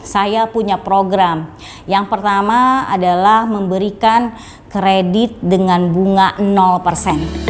saya punya program. Yang pertama adalah memberikan kredit dengan bunga 0%.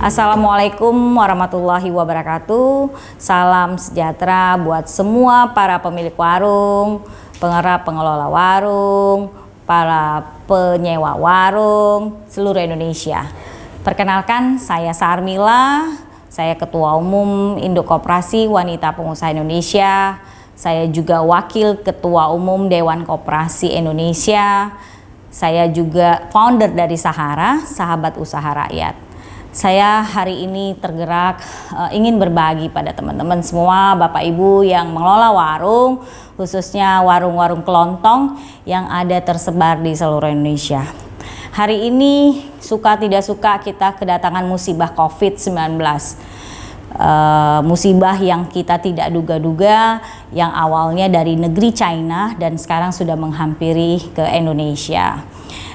Assalamualaikum warahmatullahi wabarakatuh. Salam sejahtera buat semua para pemilik warung, pengelola warung, para penyewa warung seluruh Indonesia. Perkenalkan, saya Sarmila, saya Ketua Umum Induk Koperasi Wanita Pengusaha Indonesia. Saya juga Wakil Ketua Umum Dewan Koperasi Indonesia. Saya juga founder dari Sahara, Sahabat Usaha Rakyat. Saya hari ini tergerak ingin berbagi pada teman-teman semua, Bapak Ibu yang mengelola warung, khususnya warung-warung kelontong yang ada tersebar di seluruh Indonesia. Hari ini suka tidak suka kita kedatangan musibah COVID-19. Musibah yang kita tidak duga-duga, yang awalnya dari negeri China dan sekarang sudah menghampiri ke Indonesia.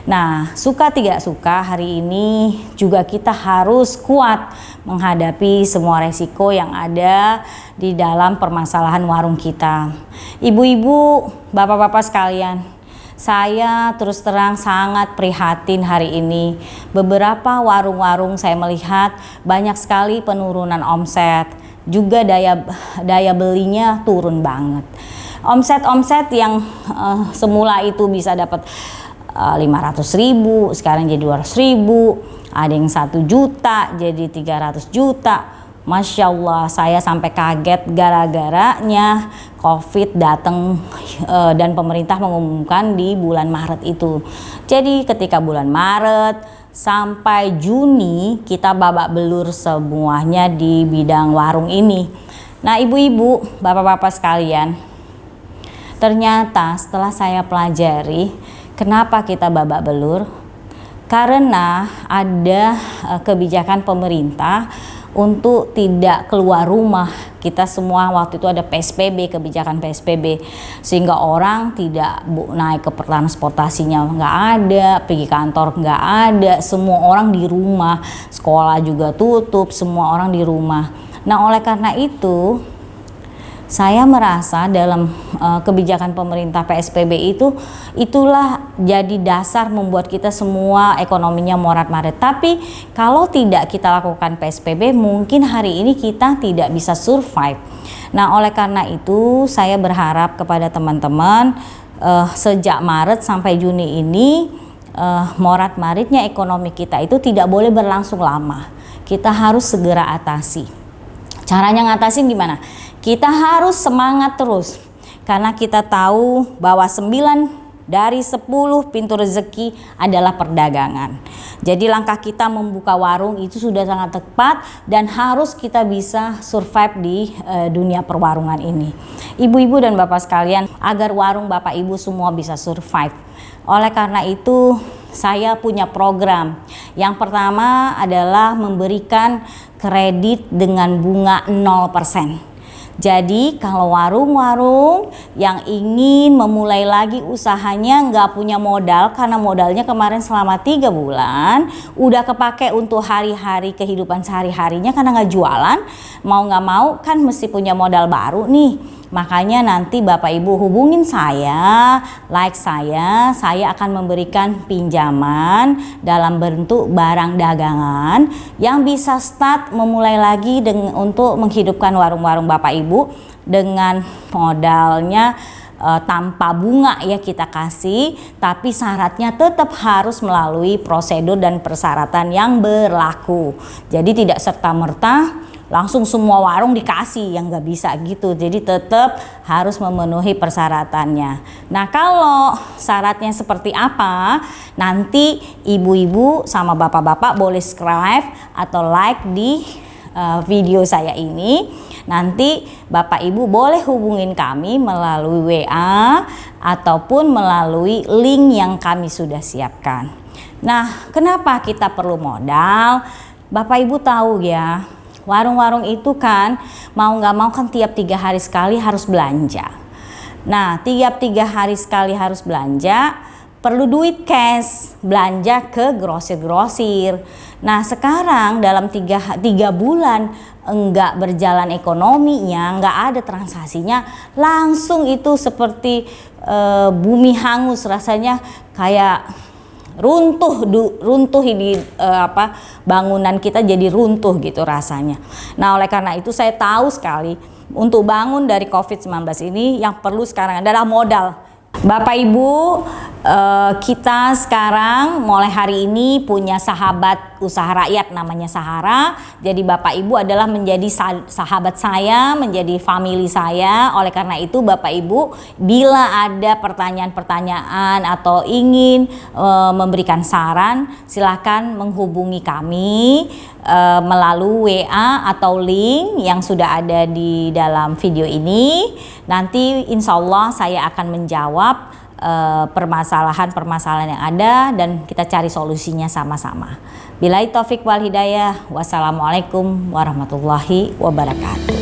Nah, suka tidak suka hari ini juga kita harus kuat menghadapi semua resiko yang ada di dalam permasalahan warung kita. Ibu-ibu, bapak-bapak sekalian, saya terus terang sangat prihatin hari ini. Beberapa warung-warung saya melihat banyak sekali penurunan omset, juga daya belinya turun banget. Omset yang semula itu bisa dapat 500.000, sekarang jadi 200.000, ada yang 1 juta jadi 300 juta. Masya Allah, saya sampai kaget gara-garanya COVID datang dan pemerintah mengumumkan di bulan Maret itu. Jadi ketika bulan Maret sampai Juni kita babak belur semuanya di bidang warung ini. Nah, ibu-ibu, bapak-bapak sekalian, ternyata setelah saya pelajari kenapa kita babak belur, karena ada kebijakan pemerintah untuk tidak keluar rumah. Kita semua waktu itu ada PSBB, kebijakan PSBB, sehingga orang tidak naik ke transportasinya nggak ada, pergi kantor nggak ada, semua orang di rumah, sekolah juga tutup, semua orang di rumah. Nah, oleh karena itu saya merasa dalam kebijakan pemerintah PSBB itulah jadi dasar membuat kita semua ekonominya morat-marit. Tapi kalau tidak kita lakukan PSBB, mungkin hari ini kita tidak bisa survive. Nah, oleh karena itu saya berharap kepada teman-teman sejak Maret sampai Juni ini morat-maritnya ekonomi kita itu tidak boleh berlangsung lama. Kita harus segera atasi. Caranya ngatasin gimana? Kita harus semangat terus, karena kita tahu bahwa 9 dari 10 pintu rezeki adalah perdagangan. Jadi langkah kita membuka warung itu sudah sangat tepat dan harus kita bisa survive di dunia perwarungan ini. Ibu-ibu dan bapak sekalian, agar warung bapak ibu semua bisa survive. Oleh karena itu saya punya program. Yang pertama adalah memberikan kredit dengan bunga 0%. Jadi kalau warung-warung yang ingin memulai lagi usahanya nggak punya modal, karena modalnya kemarin selama 3 bulan udah kepake untuk hari-hari kehidupan sehari-harinya karena nggak jualan, mau nggak mau kan mesti punya modal baru nih. Makanya nanti Bapak Ibu hubungin saya, like saya akan memberikan pinjaman dalam bentuk barang dagangan yang bisa start memulai lagi untuk menghidupkan warung-warung Bapak Ibu dengan modalnya tanpa bunga ya kita kasih, tapi syaratnya tetap harus melalui prosedur dan persyaratan yang berlaku. Jadi tidak serta-merta langsung semua warung dikasih, yang nggak bisa gitu. Jadi tetap harus memenuhi persyaratannya. Nah, kalau syaratnya seperti apa, nanti ibu-ibu sama bapak-bapak boleh subscribe atau like di video saya ini. Nanti bapak ibu boleh hubungin kami melalui WA ataupun melalui link yang kami sudah siapkan. Nah, kenapa kita perlu modal? Bapak ibu tahu ya, warung-warung itu kan mau nggak mau kan tiap 3 hari sekali harus belanja. Nah, tiap 3 hari sekali harus belanja, perlu duit cash, belanja ke grosir-grosir. Nah sekarang dalam tiga bulan enggak berjalan ekonominya, enggak ada transaksinya, langsung itu seperti bumi hangus, rasanya kayak runtuh di bangunan kita jadi runtuh gitu rasanya. Nah oleh karena itu saya tahu sekali untuk bangun dari COVID-19 ini yang perlu sekarang adalah modal. Bapak Ibu, kita sekarang mulai hari ini punya sahabat usaha rakyat namanya Sahara. Jadi Bapak Ibu adalah menjadi sahabat saya, menjadi family saya. Oleh karena itu Bapak Ibu, bila ada pertanyaan-pertanyaan atau ingin memberikan saran, silakan menghubungi kami melalui WA atau link yang sudah ada di dalam video ini. Nanti insya Allah saya akan menjawab permasalahan-permasalahan yang ada dan kita cari solusinya sama-sama. Billahi taufik wal hidayah. Wassalamualaikum warahmatullahi wabarakatuh.